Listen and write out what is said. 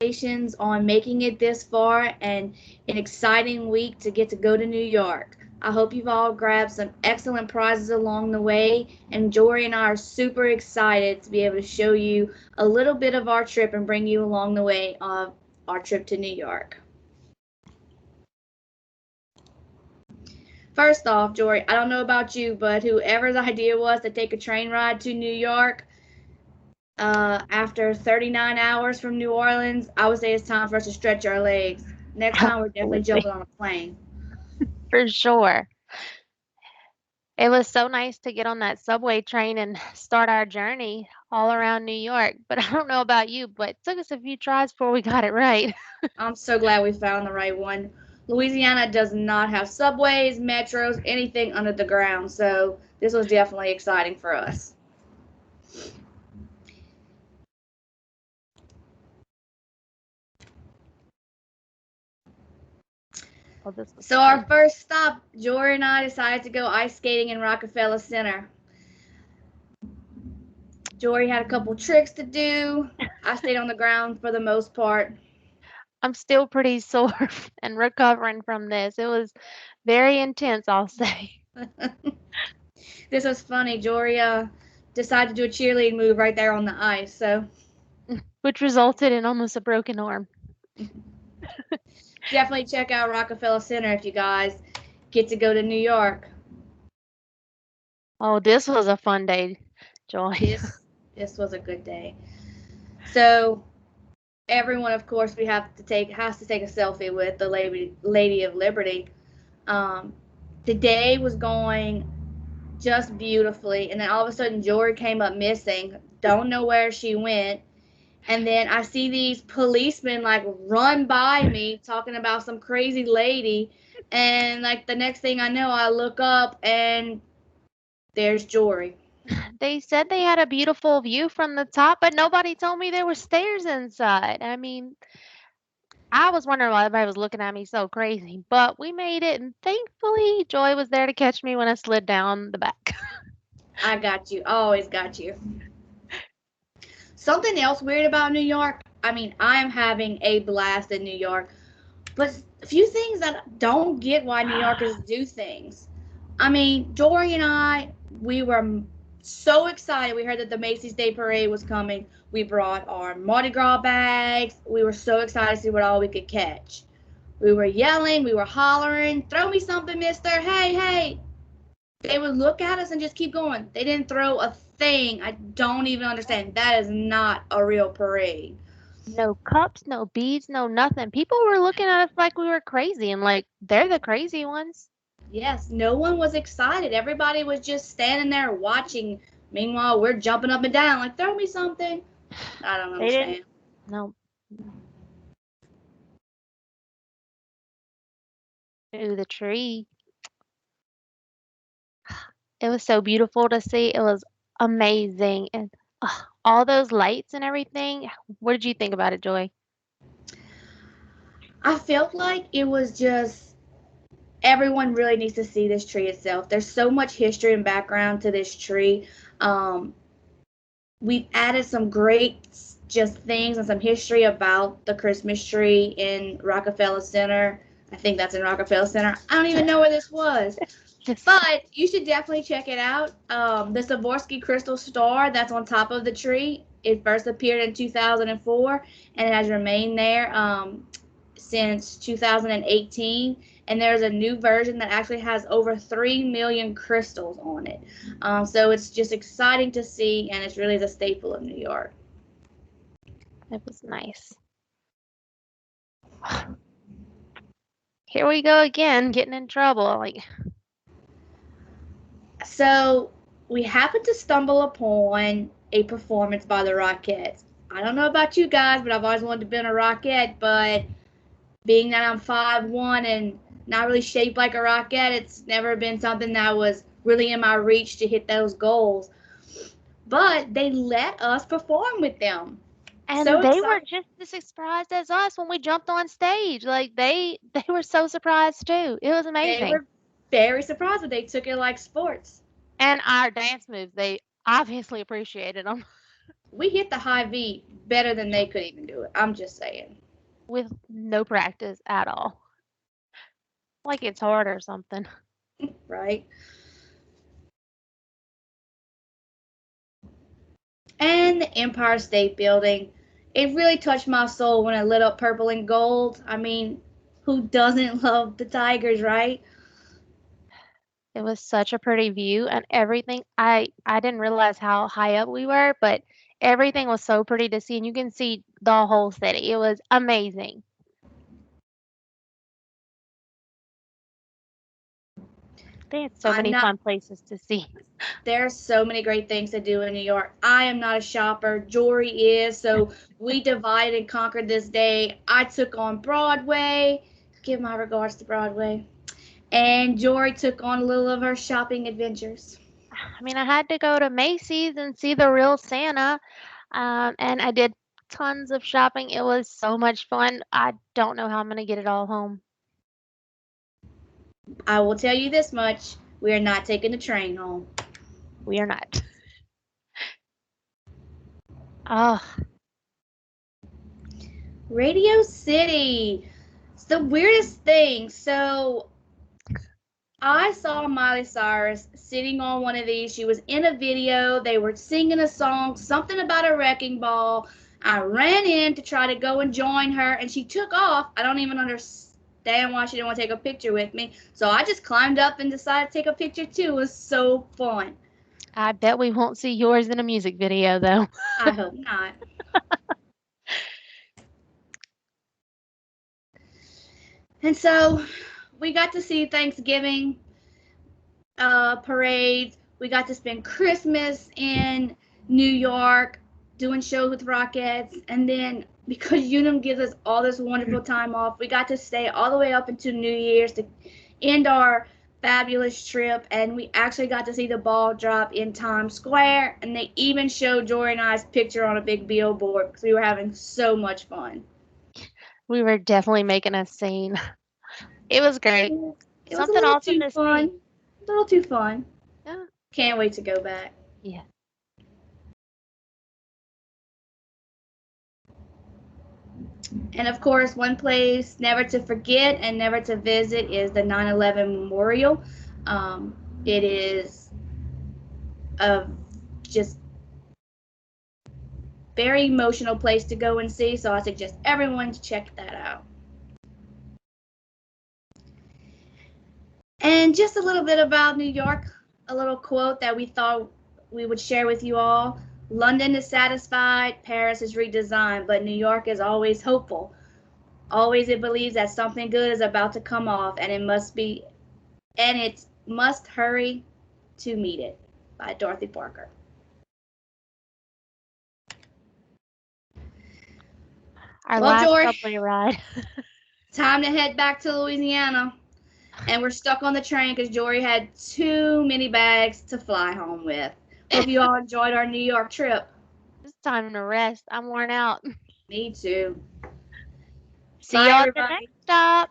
congratulations on making it this far and an exciting week to get to go to New York. I hope you've all grabbed some excellent prizes along the way, and Jory and I are super excited to be able to show you a little bit of our trip and bring you along the way of our trip to New York. First off, Jory, I don't know about you, but whoever's idea was to take a train ride to New York, after 39 hours from New Orleans, I would say it's time for us to stretch our legs. Next time, we're definitely jumping Absolutely. on a plane. For sure. It was so nice to get on that subway train and start our journey all around New York. But I don't know about you, but it took us a few tries before we got it right. I'm so glad we found the right one. Louisiana does not have subways, metros, anything under the ground, so this was definitely exciting for us. Oh, this was So our fun. first stop, Jory and I decided to go ice skating in Rockefeller Center. Jory had a couple tricks to do. I stayed on the ground for the most part. I'm still pretty sore and recovering from this. It was very intense, I'll say, This was funny. Jory decided to do a cheerleading move right there on the ice. So which resulted in almost a broken arm. definitely check out Rockefeller Center if you guys get to go to New York. Oh, this was a fun day, Joy. This this was a good day. So everyone, of course, we have to take has to take a selfie with the Lady of Liberty. Um, the day was going just beautifully, and then all of a sudden Jory came up missing. Don't know where she went. And then I see these policemen like run by me talking about some crazy lady. And like the next thing I know, I look up and there's Jory. They said they had a beautiful view from the top, but nobody told me there were stairs inside. I mean, I was wondering why everybody was looking at me so crazy, but we made it, and thankfully, Joy was there to catch me when I slid down the back. I got you. Always got you. Something else weird about New York. I mean, I am having a blast in New York, but a few things that I don't get why New Yorkers do things. I mean, Dory and I, we were so excited. We heard that the Macy's Day Parade was coming. We brought our Mardi Gras bags. We were so excited to see what all we could catch. We were yelling, we were hollering, throw me something, mister. Hey, hey. They would look at us and just keep going. They didn't throw a thing. I don't even understand. That is not a real parade. No cups, no beads, no nothing. People were looking at us like we were crazy and like they're the crazy ones. Yes, no one was excited. Everybody was just standing there watching. Meanwhile, we're jumping up and down like, throw me something. I don't They didn't. understand. No. Ooh, the tree. It was so beautiful to see. It was amazing. And all those lights and everything. What did you think about it, Joy? I felt like it was just everyone really needs to see this tree itself. There's so much history and background to this tree. Um, we've added some great just things and some history about the Christmas tree in Rockefeller Center. I think that's in Rockefeller Center. I don't even know where this was. Just But you should definitely check it out. The Swarovski crystal star that's on top of the tree, it first appeared in 2004 and it has remained there since 2018. And there's a new version that actually has over 3 million crystals on it. So it's just exciting to see, and it's really the staple of New York. it was nice. Here we go again, getting in trouble. Like, So we happened to stumble upon a performance by the Rockettes. I don't know about you guys, but I've always wanted to be in a Rockette, but being that I'm 5'1" and not really shaped like a rocket, it's never been something that was really in my reach to hit those goals. But they let us perform with them. So and they were excited. just as surprised as us when we jumped on stage. Like they were so surprised too. It was They amazing. were very surprised, but they took it like sports. And our dance moves, they obviously appreciated them. We hit the high V better than they could even do it. I'm just saying, with no practice at all. Like it's hard or something. right? And the Empire State Building. It really touched my soul when it lit up purple and gold. I mean, who doesn't love the Tigers, right? It was such a pretty view and everything. I didn't realize how high up we were, but everything was so pretty to see and you can see the whole city. It was amazing. They had so I'm many not fun places to see. There's so many great things to do in New York. I am not a shopper. Jory is, so we divided and conquered this day. I took on Broadway. Give my regards to Broadway. And Jory took on a little of her shopping adventures. I mean, I had to go to Macy's and see the real Santa, and I did tons of shopping. It was so much fun. I don't know how I'm gonna get it all home. I will tell you this much: we are not taking the train home. We are not. Oh, Radio City. It's the weirdest thing. So I saw Miley Cyrus sitting on one of these. She was in a video. They were singing a song, something about a wrecking ball. I ran in to try to go and join her, and she took off. I don't even understand why she didn't want to take a picture with me. So I just climbed up and decided to take a picture too. It was so fun. I bet we won't see yours in a music video though. I hope not. And so we got to see Thanksgiving parades. We got to spend Christmas in New York doing shows with Rockettes. And then because Unum gives us all this wonderful time off, we got to stay all the way up into New Year's to end our fabulous trip. And we actually got to see the ball drop in Times Square. And they even showed Jory and I's picture on a big billboard because we were having so much fun. We were definitely making a scene. It was great. It was a Something little awesome too to see. fun. A little too fun. Yeah. Can't wait to go back. Yeah. And of course, one place never to forget and never to visit is the 9/11 Memorial. It is a just very emotional place to go and see, so I suggest everyone to check that out. And just a little bit about New York, a little quote that we thought we would share with you all. London is satisfied, Paris is redesigned, but New York is always hopeful. Always it believes that something good is about to come off and it must hurry to meet it by Dorothy Parker. Our Well, last Jory, subway ride. time to head back to Louisiana. And we're stuck on the train because Jory had too many bags to fly home with. Hope you all enjoyed our New York trip. It's time to rest. I'm worn out. Me too. See Bye, y'all at the next everybody. stop.